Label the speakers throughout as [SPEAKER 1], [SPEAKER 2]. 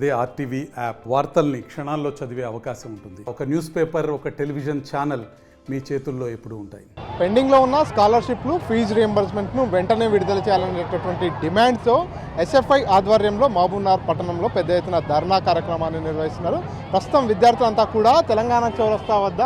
[SPEAKER 1] అదే RTV app వార్తల్ని క్షణాల్లో చదివే అవకాశం ఉంటుంది. ఒక న్యూస్ పేపర్, ఒక టెలివిజన్ ఛానల్ మీ చేతుల్లో ఎప్పుడూ ఉంటాయి.
[SPEAKER 2] పెండింగ్లో ఉన్న స్కాలర్షిప్లు, ఫీజు రియంబర్స్మెంట్ను వెంటనే విడుదల చేయాలనేటటువంటి డిమాండ్తో ఎస్ఎఫ్ఐ ఆధ్వర్యంలో మహబూబ్నగర్ పట్టణంలో పెద్ద ఎత్తున ధర్నా కార్యక్రమాన్ని నిర్వహిస్తున్నారు. ప్రస్తుతం విద్యార్థులంతా కూడా తెలంగాణ చౌరస్తా వద్ద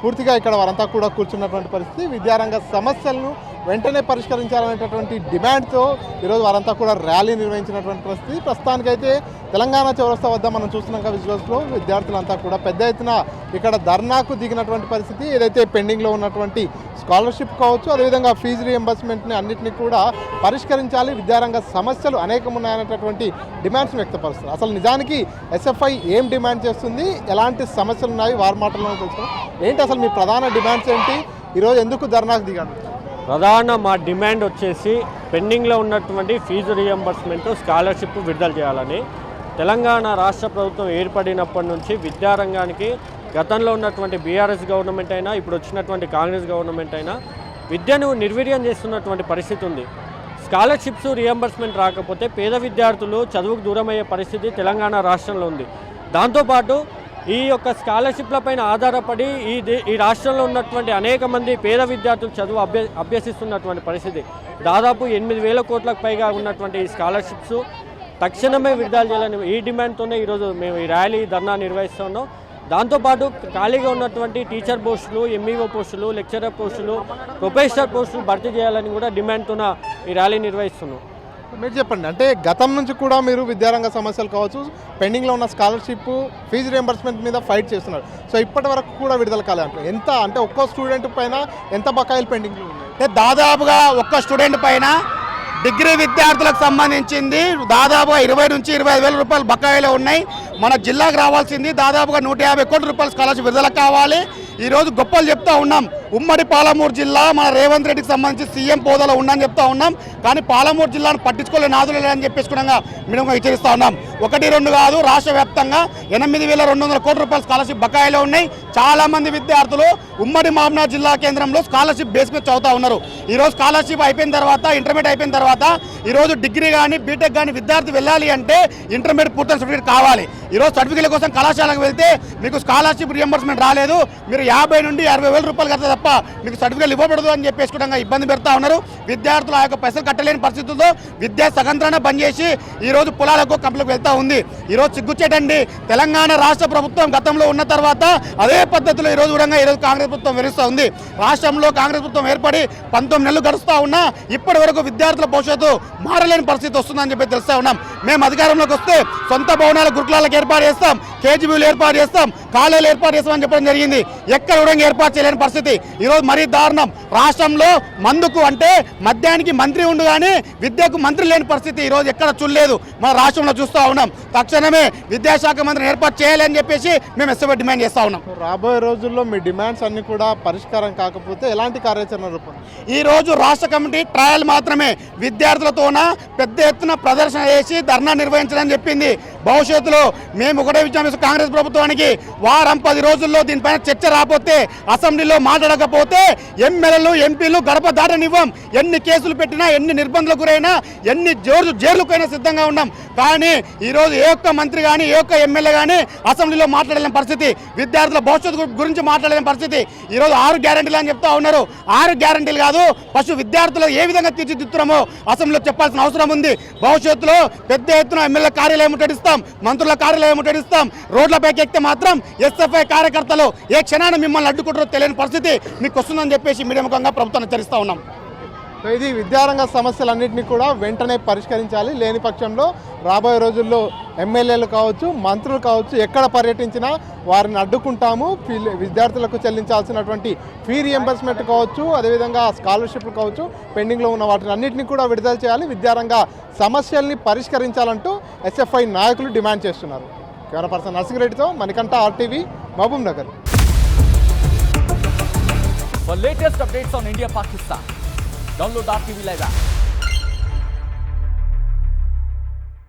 [SPEAKER 2] పూర్తిగా ఇక్కడ వారంతా కూడా కూర్చున్నటువంటి పరిస్థితి. విద్యారంగ సమస్యలను వెంటనే పరిష్కరించాలనేటటువంటి డిమాండ్తో ఈరోజు వారంతా కూడా ర్యాలీ నిర్వహించినటువంటి పరిస్థితి. ప్రస్తుతానికైతే తెలంగాణ చౌరస్తా వద్ద మనం చూస్తున్నాం విజువల్స్లో విద్యార్థులంతా కూడా పెద్ద ఎత్తున ఇక్కడ ధర్నాకు దిగినటువంటి పరిస్థితి. ఏదైతే పెండింగ్లో ఉన్నటువంటి స్కాలర్షిప్ కావచ్చు, అదేవిధంగా ఫీజు రియంబర్స్మెంట్ని అన్నింటినీ కూడా పరిష్కరించాలి, విద్యారంగ సమస్యలు అనేకం ఉన్నాయనేటటువంటి డిమాండ్స్ వ్యక్తపరుస్తారు. అసలు నిజానికి ఎస్ఎఫ్ఐ ఏం డిమాండ్ చేస్తుంది, ఎలాంటి సమస్యలు ఉన్నాయి వారి మాటల్లో తెలుసుకున్నాం. ఏంటి అసలు మీ ప్రధాన డిమాండ్స్ ఏంటి, ఈరోజు ఎందుకు ధర్నాకు దిగాను?
[SPEAKER 3] ప్రధాన మా డిమాండ్ వచ్చేసి పెండింగ్లో ఉన్నటువంటి ఫీజు రియంబర్స్మెంట్, స్కాలర్షిప్ విడుదల చేయాలని. తెలంగాణ రాష్ట్ర ప్రభుత్వం ఏర్పడినప్పటి నుంచి విద్యారంగానికి గతంలో ఉన్నటువంటి బీఆర్ఎస్ గవర్నమెంట్ అయినా ఇప్పుడు వచ్చినటువంటి కాంగ్రెస్ గవర్నమెంట్ అయినా విద్యను నిర్వీర్యం చేస్తున్నటువంటి పరిస్థితి ఉంది. స్కాలర్షిప్స్ రియంబర్స్మెంట్ రాకపోతే పేద విద్యార్థులు చదువుకు దూరమయ్యే పరిస్థితి తెలంగాణ రాష్ట్రంలో ఉంది. దాంతోపాటు ఈ యొక్క స్కాలర్షిప్ల పైన ఆధారపడి ఈ రాష్ట్రంలో ఉన్నటువంటి అనేక మంది పేద విద్యార్థులు చదువు అభ్యసిస్తున్నటువంటి పరిస్థితి. దాదాపు 8,000 కోట్లకు పైగా ఉన్నటువంటి ఈ స్కాలర్షిప్స్ తక్షణమే విడుదల చేయాలని ఈ డిమాండ్తోనే ఈరోజు మేము ఈ ర్యాలీ ధర్నా నిర్వహిస్తున్నాం. దాంతోపాటు ఖాళీగా ఉన్నటువంటి టీచర్ పోస్టులు, ఎంఈఓ పోస్టులు, లెక్చరర్ పోస్టులు, ప్రొఫెసర్ పోస్టులు భర్తీ చేయాలని కూడా డిమాండ్తోన ఈ ర్యాలీ నిర్వహిస్తున్నాం.
[SPEAKER 2] మీరు చెప్పండి, అంటే గతం నుంచి కూడా మీరు విద్యారంగ సమస్యలు కావచ్చు, పెండింగ్లో ఉన్న స్కాలర్షిప్, ఫీజు రియంబర్స్మెంట్ మీద ఫైట్ చేస్తున్నారు. సో ఇప్పటి వరకు కూడా విడుదల కాలేదు. ఎంత అంటే ఒక్కో స్టూడెంట్ పైన ఎంత బకాయిలు పెండింగ్లో ఉన్నాయి?
[SPEAKER 4] దాదాపుగా ఒక్క స్టూడెంట్ పైన డిగ్రీ విద్యార్థులకు సంబంధించింది దాదాపుగా 20 నుంచి 25,000 రూపాయలు బకాయిలు ఉన్నాయి. మన జిల్లాకు రావాల్సింది దాదాపుగా 150 కోట్ల రూపాయల స్కాలర్షిప్ విడుదల కావాలి. ఈరోజు గొప్పలు చెప్తా ఉన్నాం. ఉమ్మడి పాలమూరు జిల్లా మన రేవంత్ రెడ్డికి సంబంధించి సీఎం హోదాలో ఉండని చెప్తా ఉన్నాం. కానీ పాలమూరు జిల్లాను పట్టించుకోలే నాదులేదని చెప్పేసుకున్నాగా మేము హెచ్చరిస్తూ ఉన్నాం. 1-2 కాదు, రాష్ట్ర వ్యాప్తంగా 8,200 కోట్ల రూపాయల స్కాలర్షిప్ బకాయిలు ఉన్నాయి. చాలామంది విద్యార్థులు ఉమ్మడి మహబూబ్నగర్ జిల్లా కేంద్రంలో స్కాలర్షిప్ బేస్ మీద చదువుతూ ఉన్నారు. ఈరోజు స్కాలర్షిప్ అయిపోయిన తర్వాత, ఇంటర్మీడియట్ అయిపోయిన తర్వాత ఈరోజు డిగ్రీ కానీ బీటెక్ కానీ విద్యార్థి వెళ్ళాలి అంటే ఇంటర్మీడియట్ పూర్తయిన సర్టిఫికేట్ కావాలి. ఈరోజు సర్టిఫికేట్ల కోసం కళాశాలకు వెళ్తే మీకు స్కాలర్షిప్ రియంబర్స్మెంట్ రాలేదు, మీరు 50 నుండి 60,000 రూపాయలు కడితే తప్ప మీకు సర్టిఫికేట్ ఇవ్వబడదు అని చెప్పేసుకోవడంగా ఇబ్బంది పెడతా ఉన్నారు. విద్యార్థులు ఆ యొక్క పైసలు కట్టలేని పరిస్థితుల్లో విద్యా సగంత్రాన్ని బంద్ చేసి ఈరోజు పొలాలకు కంపెనీలకు వెళ్తూ ఉంది. ఈరోజు సిగ్గుచ్చేటండి, తెలంగాణ రాష్ట్ర ప్రభుత్వం గతంలో ఉన్న తర్వాత అదే పద్ధతిలో ఈరోజు కూడా ఈరోజు కాంగ్రెస్ ప్రభుత్వం వివరిస్తూ ఉంది. రాష్ట్రంలో కాంగ్రెస్ ప్రభుత్వం ఏర్పడి 19 నెలలు గడుస్తూ ఉన్నా ఇప్పటి వరకు విద్యార్థుల భవిష్యత్తు మారలేని పరిస్థితి వస్తుందని చెప్పి తెలుస్తూ ఉన్నాం. మేము అధికారంలోకి వస్తే సొంత భవనాల గురుకులాలకు ఏర్పాటు చేస్తాం, కేజీబీలు ఏర్పాటు చేస్తాం, కాలేజీలు ఏర్పాటు చేస్తామని చెప్పడం జరిగింది. ఎక్కడ కూడా ఏర్పాటు చేయలేని పరిస్థితి. ఈరోజు మరీ దారుణం. రాష్ట్రంలో మందుకు అంటే మద్యానికి మంత్రి ఉండు కానీ విద్యకు మంత్రి లేని పరిస్థితి ఈరోజు ఎక్కడ చూడలేదు, మన రాష్ట్రంలో చూస్తూ ఉన్నాం. తక్షణమే విద్యాశాఖ మంత్రిని ఏర్పాటు చేయాలని చెప్పేసి మేము ఎస్ఎఫ్ఐ డిమాండ్ చేస్తూ ఉన్నాం.
[SPEAKER 2] రాబోయే రోజుల్లో మీ డిమాండ్స్ అన్ని కూడా పరిష్కారం కాకపోతే ఎలాంటి కార్యాచరణ రూపం?
[SPEAKER 4] ఈ రోజు రాష్ట్ర కమిటీ ట్రయల్ మాత్రమే విద్యార్థులతోన పెద్ద ఎత్తున ప్రదర్శన చేసి ధర్నా నిర్వహించాలని చెప్పింది. భవిష్యత్తులో మేము ఒకటే విషయం, కాంగ్రెస్ ప్రభుత్వానికి వారం 10 రోజుల్లో దీనిపైన చర్చ రాకపోతే, అసెంబ్లీలో మాట్లాడకపోతే ఎమ్మెల్యేలు ఎంపీలు గడప దాటనివ్వం. ఎన్ని కేసులు పెట్టినా, ఎన్ని నిర్బంధాలకు గురైనా, ఎన్ని జైలుకైనా సిద్ధంగా ఉన్నాం. కానీ ఈరోజు ఏ ఒక్క మంత్రి కానీ ఏ ఒక్క ఎమ్మెల్యే కానీ అసెంబ్లీలో మాట్లాడలేని పరిస్థితి, విద్యార్థుల భవిష్యత్తు గురించి మాట్లాడలేని పరిస్థితి. ఈరోజు 6 గ్యారంటీలు అని చెప్తా ఉన్నారు. 6 గ్యారంటీలు కాదు, ఫస్ట్ విద్యార్థులు ఏ విధంగా తీర్చిదిద్దుతున్నామో అసెంబ్లీలో చెప్పాల్సిన అవసరం ఉంది. భవిష్యత్తులో పెద్ద ఎత్తున ఎమ్మెల్యే కార్యాలయం ముట్టడిస్తాం, మంత్రుల కార్యాలయం ముట్టడిస్తాం. రోడ్లపైకి ఎక్కితే మాత్రం ఎస్ఎఫ్ఐ కార్యకర్తలు ఏ క్షణాన్ని మిమ్మల్ని అడ్డుకుంటారో తెలియని పరిస్థితి మీకు వస్తుందని చెప్పేసి మీడియా ముఖంగా ప్రభుత్వాన్ని హెచ్చరిస్తూ ఉన్నాం.
[SPEAKER 2] సో ఇది విద్యారంగ సమస్యలన్నింటినీ కూడా వెంటనే పరిష్కరించాలి. లేని పక్షంలో రాబోయే రోజుల్లో ఎమ్మెల్యేలు కావచ్చు, మంత్రులు కావచ్చు, ఎక్కడ పర్యటించినా వారిని అడ్డుకుంటాము. విద్యార్థులకు చెల్లించాల్సినటువంటి ఫీ రియంబర్స్మెంట్ కావచ్చు, అదేవిధంగా స్కాలర్షిప్లు కావచ్చు, పెండింగ్లో ఉన్న వాటిని అన్నింటినీ కూడా విడుదల చేయాలి, విద్యారంగ సమస్యల్ని పరిష్కరించాలంటూ ఎస్ఎఫ్ఐ నాయకులు డిమాండ్ చేస్తున్నారు. కెమెరా పర్సన్ నర్సింగిరెడ్డితో Manikanta, RTV, Mahabubnagar.
[SPEAKER 5] For latest updates on India Pakistan, download RTV Live app